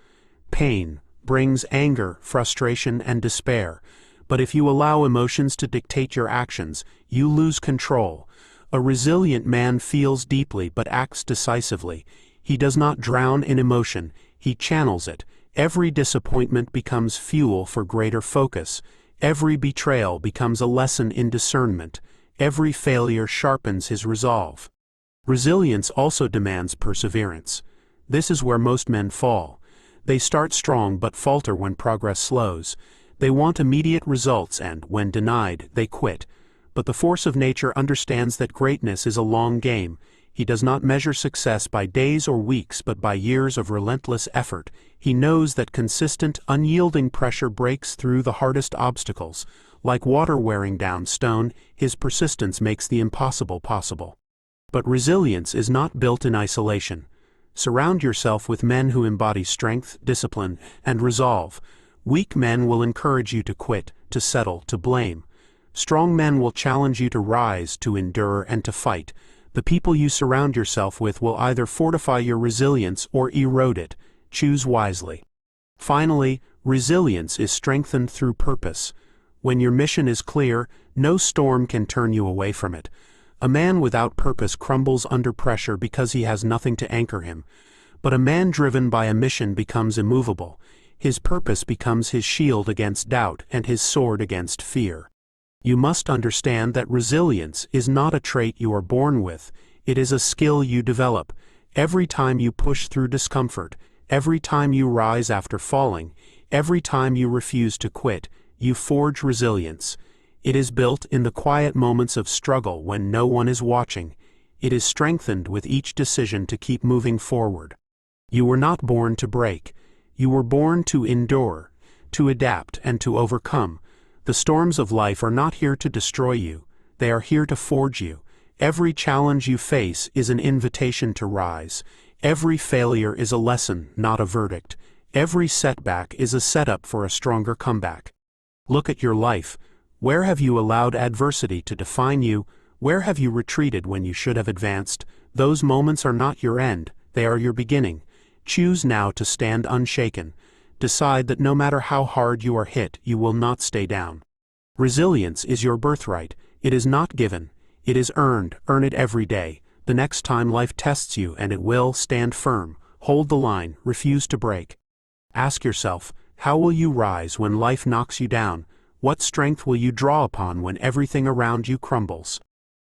A: Pain brings anger, frustration, and despair, but if you allow emotions to dictate your actions, you lose control. A resilient man feels deeply but acts decisively. He does not drown in emotion, he channels it. Every disappointment becomes fuel for greater focus. Every betrayal becomes a lesson in discernment. Every failure sharpens his resolve. Resilience also demands perseverance. This is where most men fall. They start strong but falter when progress slows. They want immediate results and, when denied, they quit. But the force of nature understands that greatness is a long game. He does not measure success by days or weeks but by years of relentless effort. He knows that consistent, unyielding pressure breaks through the hardest obstacles. Like water wearing down stone, his persistence makes the impossible possible. But resilience is not built in isolation. Surround yourself with men who embody strength, discipline, and resolve. Weak men will encourage you to quit, to settle, to blame. Strong men will challenge you to rise, to endure, and to fight. The people you surround yourself with will either fortify your resilience or erode it. Choose wisely. Finally, resilience is strengthened through purpose. When your mission is clear, no storm can turn you away from it. A man without purpose crumbles under pressure because he has nothing to anchor him. But a man driven by a mission becomes immovable. His purpose becomes his shield against doubt and his sword against fear. You must understand that resilience is not a trait you are born with, it is a skill you develop. Every time you push through discomfort, every time you rise after falling, every time you refuse to quit, you forge resilience. It is built in the quiet moments of struggle when no one is watching. It is strengthened with each decision to keep moving forward. You were not born to break. You were born to endure, to adapt, and to overcome. The storms of life are not here to destroy you. They are here to forge you. Every challenge you face is an invitation to rise. Every failure is a lesson, not a verdict. Every setback is a setup for a stronger comeback. Look at your life. Where have you allowed adversity to define you? Where have you retreated when you should have advanced? Those moments are not your end, they are your beginning. Choose now to stand unshaken. Decide that no matter how hard you are hit, you will not stay down. Resilience is your birthright. It is not given. It is earned. Earn it every day. The next time life tests you, and it will, stand firm. Hold the line. Refuse to break. Ask yourself, how will you rise when life knocks you down? What strength will you draw upon when everything around you crumbles?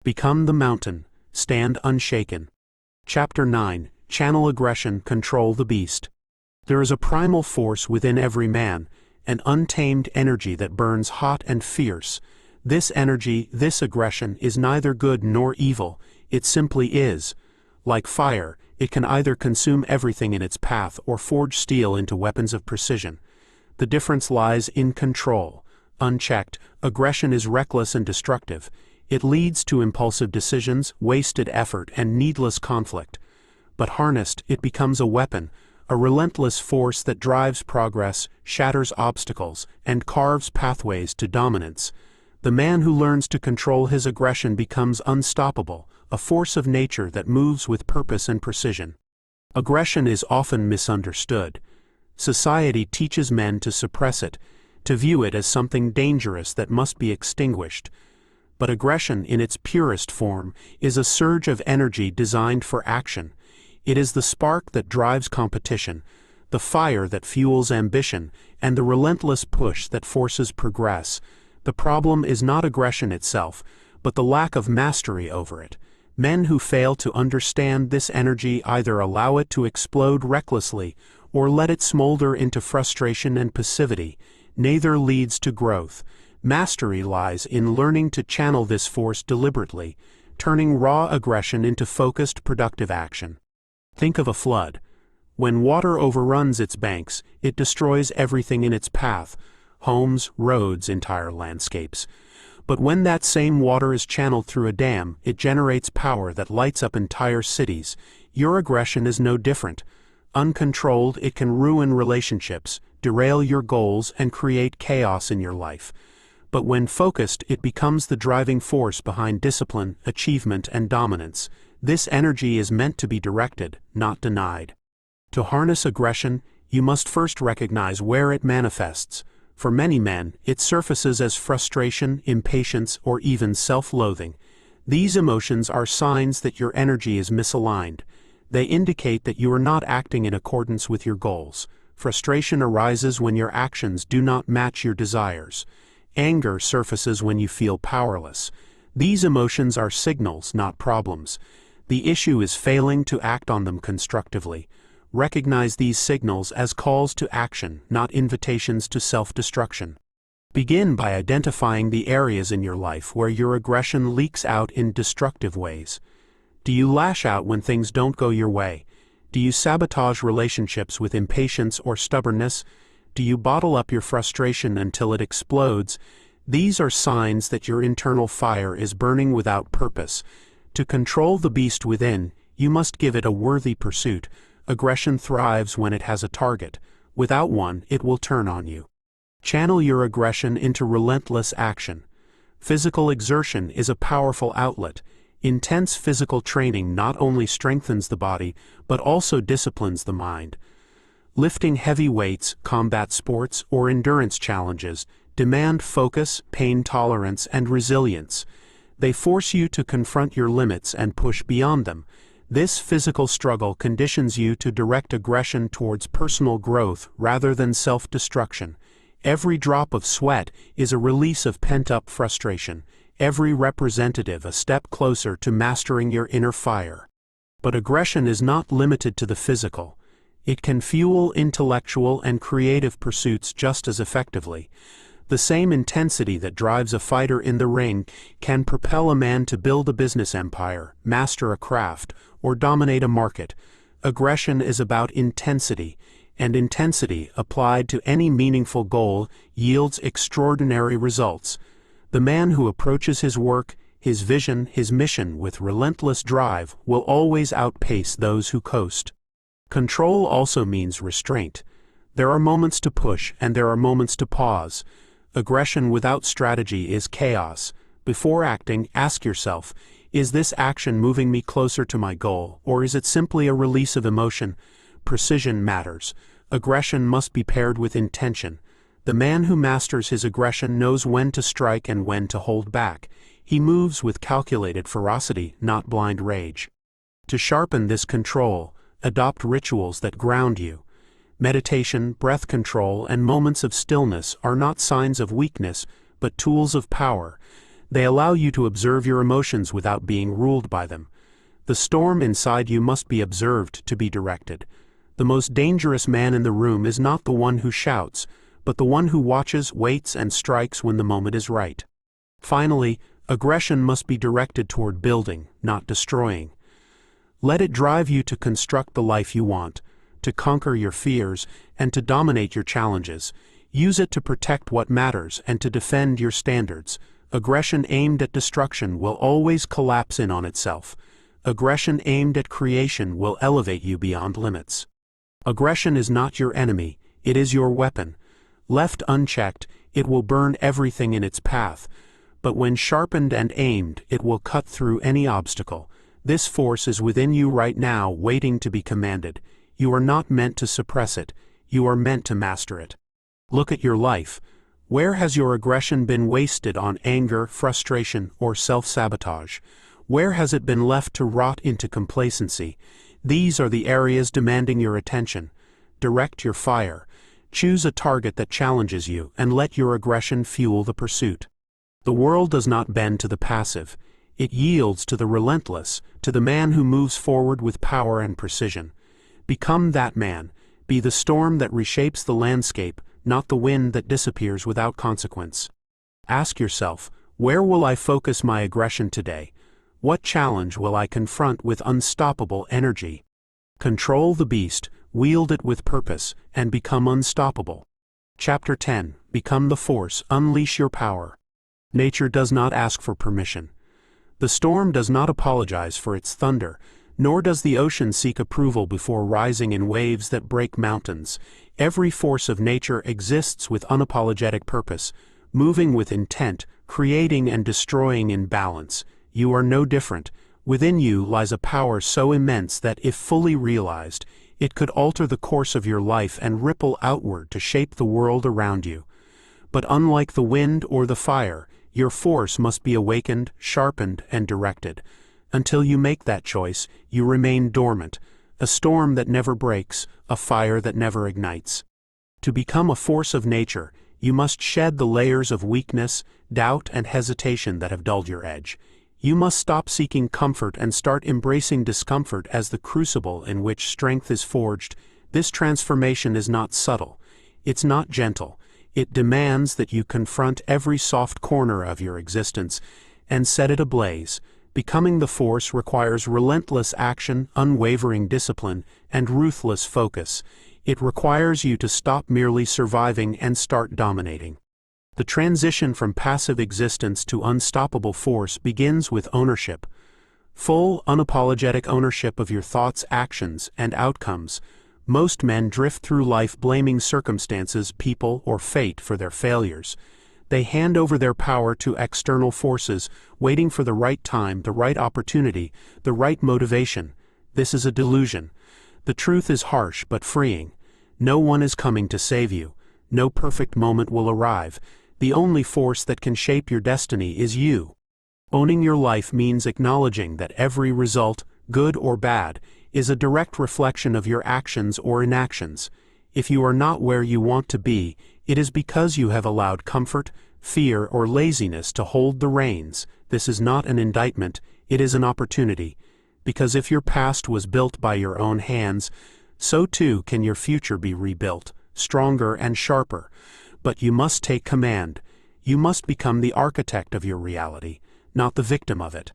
A: Become the mountain. Stand unshaken. Chapter 9. Channel aggression, control the beast. There is a primal force within every man, an untamed energy that burns hot and fierce. This energy, this aggression, is neither good nor evil, it simply is. Like fire, it can either consume everything in its path or forge steel into weapons of precision. The difference lies in control. Unchecked, aggression is reckless and destructive. It leads to impulsive decisions, wasted effort, and needless conflict. But harnessed, it becomes a weapon, a relentless force that drives progress, shatters obstacles, and carves pathways to dominance. The man who learns to control his aggression becomes unstoppable, a force of nature that moves with purpose and precision. Aggression is often misunderstood. Society teaches men to suppress it, to view it as something dangerous that must be extinguished. But aggression, in its purest form, is a surge of energy designed for action. It is the spark that drives competition, the fire that fuels ambition, and the relentless push that forces progress. The problem is not aggression itself, but the lack of mastery over it. Men who fail to understand this energy either allow it to explode recklessly or let it smolder into frustration and passivity. Neither leads to growth. Mastery lies in learning to channel this force deliberately, turning raw aggression into focused, productive action. Think of a flood. When water overruns its banks, it destroys everything in its path: homes, roads, entire landscapes. But when that same water is channeled through a dam, it generates power that lights up entire cities. Your aggression is no different. Uncontrolled, it can ruin relationships, derail your goals, and create chaos in your life. But when focused, it becomes the driving force behind discipline, achievement, and dominance. This energy is meant to be directed, not denied. To harness aggression, you must first recognize where it manifests. For many men, it surfaces as frustration, impatience, or even self-loathing. These emotions are signs that your energy is misaligned. They indicate that you are not acting in accordance with your goals. Frustration arises when your actions do not match your desires. Anger surfaces when you feel powerless. These emotions are signals, not problems. The issue is failing to act on them constructively. Recognize these signals as calls to action, not invitations to self-destruction. Begin by identifying the areas in your life where your aggression leaks out in destructive ways. Do you lash out when things don't go your way? Do you sabotage relationships with impatience or stubbornness? Do you bottle up your frustration until it explodes? These are signs that your internal fire is burning without purpose. To control the beast within, you must give it a worthy pursuit. Aggression thrives when it has a target. Without one, it will turn on you. Channel your aggression into relentless action. Physical exertion is a powerful outlet. Intense physical training not only strengthens the body, but also disciplines the mind. Lifting heavy weights, combat sports, or endurance challenges demand focus, pain tolerance, and resilience. They force you to confront your limits and push beyond them. This physical struggle conditions you to direct aggression towards personal growth rather than self-destruction. Every drop of sweat is a release of pent-up frustration, every representative a step closer to mastering your inner fire. But aggression is not limited to the physical. It can fuel intellectual and creative pursuits just as effectively. The same intensity that drives a fighter in the ring can propel a man to build a business empire, master a craft, or dominate a market. Aggression is about intensity, and intensity, applied to any meaningful goal, yields extraordinary results. The man who approaches his work, his vision, his mission with relentless drive will always outpace those who coast. Control also means restraint. There are moments to push and there are moments to pause. Aggression without strategy is chaos. Before acting, ask yourself, is this action moving me closer to my goal, or is it simply a release of emotion? Precision matters. Aggression must be paired with intention. The man who masters his aggression knows when to strike and when to hold back. He moves with calculated ferocity, not blind rage. To sharpen this control, adopt rituals that ground you. Meditation, breath control, and moments of stillness are not signs of weakness, but tools of power. They allow you to observe your emotions without being ruled by them. The storm inside you must be observed to be directed. The most dangerous man in the room is not the one who shouts, but the one who watches, waits, and strikes when the moment is right. Finally, aggression must be directed toward building, not destroying. Let it drive you to construct the life you want, to conquer your fears, and to dominate your challenges. Use it to protect what matters and to defend your standards. Aggression aimed at destruction will always collapse in on itself. Aggression aimed at creation will elevate you beyond limits. Aggression is not your enemy, it is your weapon. Left unchecked, it will burn everything in its path, but when sharpened and aimed, it will cut through any obstacle. This force is within you right now, waiting to be commanded. You are not meant to suppress it, you are meant to master it. Look at your life. Where has your aggression been wasted on anger, frustration, or self-sabotage? Where has it been left to rot into complacency? These are the areas demanding your attention. Direct your fire. Choose a target that challenges you and let your aggression fuel the pursuit. The world does not bend to the passive. It yields to the relentless, to the man who moves forward with power and precision. Become that man. Be the storm that reshapes the landscape, not the wind that disappears without consequence. Ask yourself, where will I focus my aggression today? What challenge will I confront with unstoppable energy? Control the beast, wield it with purpose, and become unstoppable. Chapter 10. Become the force, unleash your power. Nature does not ask for permission. The storm does not apologize for its thunder, nor does the ocean seek approval before rising in waves that break mountains. Every force of nature exists with unapologetic purpose, moving with intent, creating and destroying in balance. You are no different. Within you lies a power so immense that, if fully realized, it could alter the course of your life and ripple outward to shape the world around you. But unlike the wind or the fire, your force must be awakened, sharpened, and directed. Until you make that choice, you remain dormant, a storm that never breaks, a fire that never ignites. To become a force of nature, you must shed the layers of weakness, doubt, and hesitation that have dulled your edge. You must stop seeking comfort and start embracing discomfort as the crucible in which strength is forged. This transformation is not subtle. It's not gentle. It demands that you confront every soft corner of your existence and set it ablaze. Becoming the force requires relentless action, unwavering discipline, and ruthless focus. It requires you to stop merely surviving and start dominating. The transition from passive existence to unstoppable force begins with ownership. Full, unapologetic ownership of your thoughts, actions, and outcomes. Most men drift through life blaming circumstances, people, or fate for their failures. They hand over their power to external forces, waiting for the right time, the right opportunity, the right motivation. This is a delusion. The truth is harsh but freeing. No one is coming to save you. No perfect moment will arrive. The only force that can shape your destiny is you. Owning your life means acknowledging that every result, good or bad, is a direct reflection of your actions or inactions. If you are not where you want to be, it is because you have allowed comfort, fear, or laziness to hold the reins. This is not an indictment, it is an opportunity. Because if your past was built by your own hands, so too can your future be rebuilt, stronger and sharper. But you must take command. You must become the architect of your reality, not the victim of it.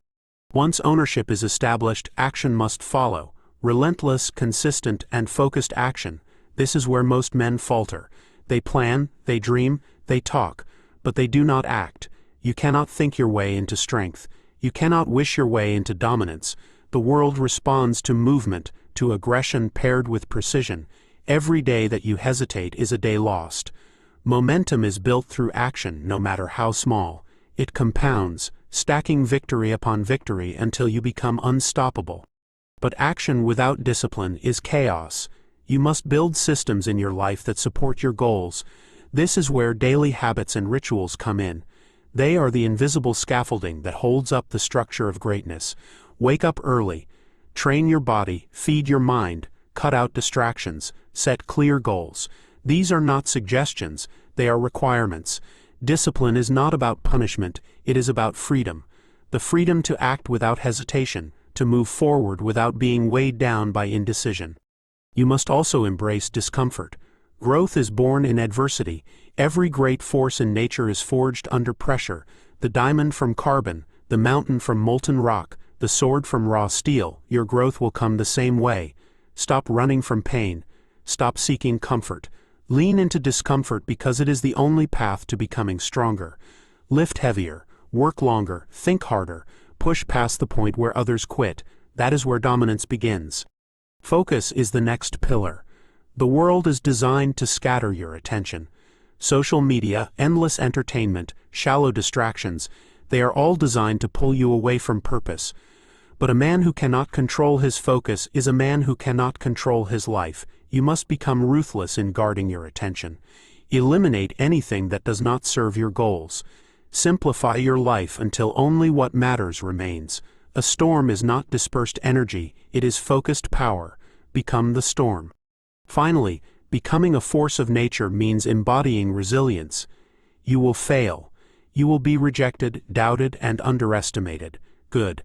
A: Once ownership is established, action must follow. Relentless, consistent, and focused action. This is where most men falter. They plan, they dream, they talk, but they do not act. You cannot think your way into strength. You cannot wish your way into dominance. The world responds to movement, to aggression paired with precision. Every day that you hesitate is a day lost. Momentum is built through action, no matter how small. It compounds, stacking victory upon victory until you become unstoppable. But action without discipline is chaos. You must build systems in your life that support your goals. This is where daily habits and rituals come in. They are the invisible scaffolding that holds up the structure of greatness. Wake up early. Train your body, feed your mind, cut out distractions, set clear goals. These are not suggestions, they are requirements. Discipline is not about punishment, it is about freedom. The freedom to act without hesitation, to move forward without being weighed down by indecision. You must also embrace discomfort. Growth is born in adversity. Every great force in nature is forged under pressure. the diamond from carbon, the mountain from molten rock, the sword from raw steel. Your growth will come the same way. Stop running from pain. Stop seeking comfort. Lean into discomfort because it is the only path to becoming stronger. Lift heavier, work longer, think harder, push past the point where others quit. That is where dominance begins. Focus is the next pillar. The world is designed to scatter your attention. Social media, endless entertainment, shallow distractions, they are all designed to pull you away from purpose. But a man who cannot control his focus is a man who cannot control his life. You must become ruthless in guarding your attention. Eliminate anything that does not serve your goals. Simplify your life until only what matters remains. A storm is not dispersed energy, it is focused power. Become the storm. Finally, becoming a force of nature means embodying resilience. You will fail. You will be rejected, doubted, and underestimated. Good.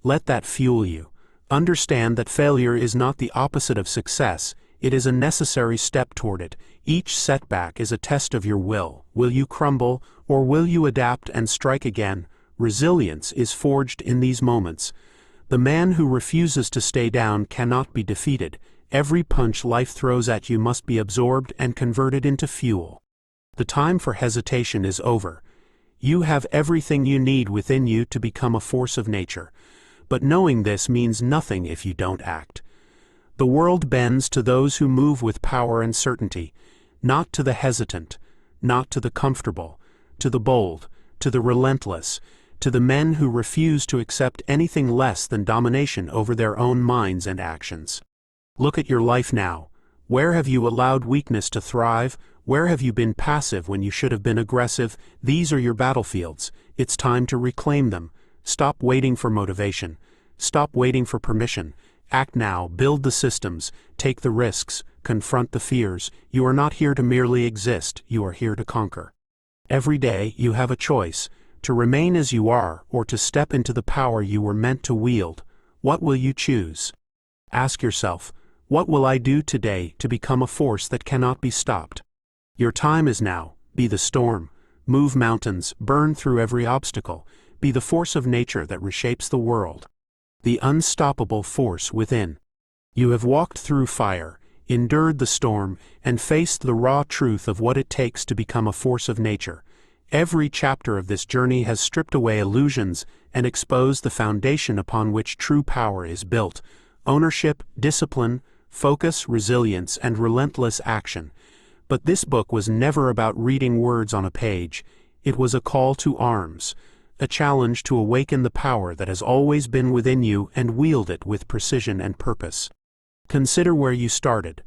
A: Let that fuel you. Understand that failure is not the opposite of success. It is a necessary step toward it. Each setback is a test of your will. Will you crumble, or will you adapt and strike again? Resilience is forged in these moments. The man who refuses to stay down cannot be defeated. Every punch life throws at you must be absorbed and converted into fuel. The time for hesitation is over. You have everything you need within you to become a force of nature. But knowing this means nothing if you don't act. The world bends to those who move with power and certainty, not to the hesitant, not to the comfortable, to the bold, to the relentless, to the men who refuse to accept anything less than domination over their own minds and actions. Look at your life now. Where have you allowed weakness to thrive? Where have you been passive when you should have been aggressive? These are your battlefields. It's time to reclaim them. Stop waiting for motivation. Stop waiting for permission. Act now, build the systems, take the risks, confront the fears. You are not here to merely exist, you are here to conquer. Every day you have a choice, to remain as you are or to step into the power you were meant to wield. What will you choose? Ask yourself, what will I do today to become a force that cannot be stopped? Your time is now. Be the storm. Move mountains, burn through every obstacle. Be the force of nature that reshapes the world. The unstoppable force within. You have walked through fire, endured the storm, and faced the raw truth of what it takes to become a force of nature. Every chapter of this journey has stripped away illusions and exposed the foundation upon which true power is built. Ownership, discipline, focus, resilience, and relentless action. But this book was never about reading words on a page. It was a call to arms, a challenge to awaken the power that has always been within you and wield it with precision and purpose. Consider where you started.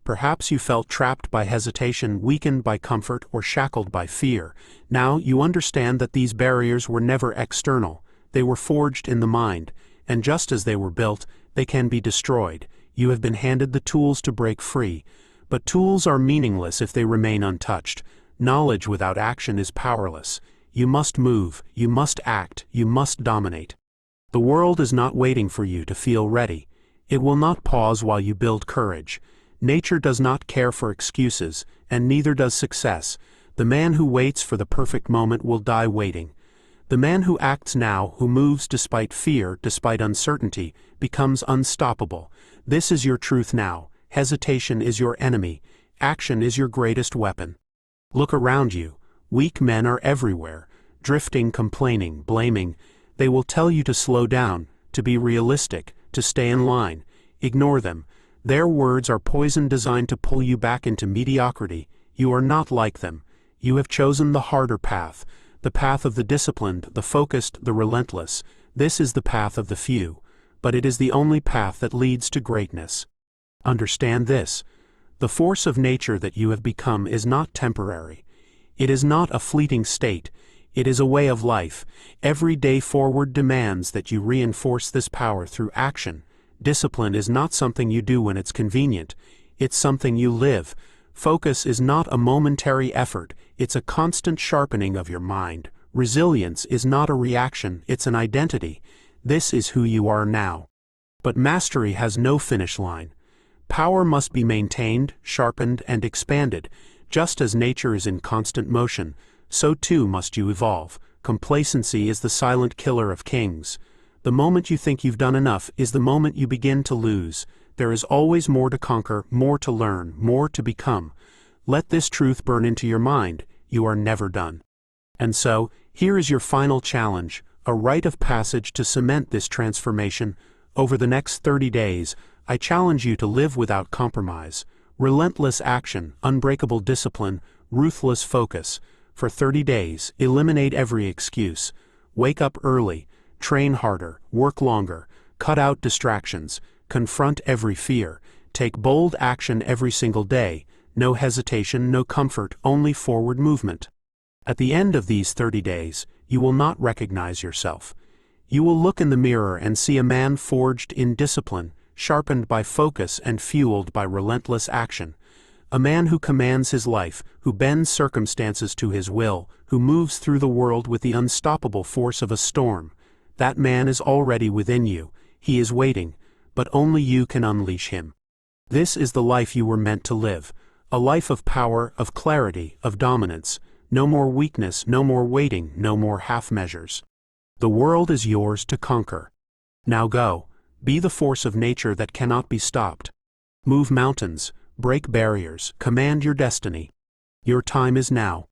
A: Perhaps you felt trapped by hesitation, weakened by comfort, or shackled by fear. Now you understand that these barriers were never external. They were forged in the mind, and just as they were built, they can be destroyed. You have been handed the tools to break free, but tools are meaningless if they remain untouched. Knowledge without action is powerless. You must move, you must act, you must dominate. The world is not waiting for you to feel ready. It will not pause while you build courage. Nature does not care for excuses, and neither does success. The man who waits for the perfect moment will die waiting. The man who acts now, who moves despite fear, despite uncertainty, becomes unstoppable. This is your truth now. Hesitation is your enemy. Action is your greatest weapon. Look around you. Weak men are everywhere, drifting, complaining, blaming. They will tell you to slow down, to be realistic, to stay in line. Ignore them. Their words are poison designed to pull you back into mediocrity. You are not like them. You have chosen the harder path, the path of the disciplined, the focused, the relentless. This is the path of the few, but it is the only path that leads to greatness. Understand this. The force of nature that you have become is not temporary. It is not a fleeting state. It is a way of life. Every day forward demands that you reinforce this power through action. Discipline is not something you do when it's convenient. It's something you live. Focus is not a momentary effort. It's a constant sharpening of your mind. Resilience is not a reaction. It's an identity. This is who you are now. But mastery has no finish line. Power must be maintained, sharpened, and expanded. Just as nature is in constant motion, so too must you evolve. Complacency is the silent killer of kings. The moment you think you've done enough is the moment you begin to lose. There is always more to conquer, more to learn, more to become. Let this truth burn into your mind: you are never done. And so, here is your final challenge, a rite of passage to cement this transformation. Over the next 30 days, I challenge you to live without compromise. Relentless action, unbreakable discipline, ruthless focus. For 30 days, eliminate every excuse. Wake up early, train harder, work longer, cut out distractions, confront every fear, take bold action every single day. No hesitation, no comfort, only forward movement. At the end of these 30 days, you will not recognize yourself. You will look in the mirror and see a man forged in discipline, sharpened by focus and fueled by relentless action. A man who commands his life, who bends circumstances to his will, who moves through the world with the unstoppable force of a storm. That man is already within you. He is waiting, but only you can unleash him. This is the life you were meant to live. A life of power, of clarity, of dominance. No more weakness, no more waiting, no more half measures. The world is yours to conquer. Now go. Be the force of nature that cannot be stopped. Move mountains, break barriers, command your destiny. Your time is now.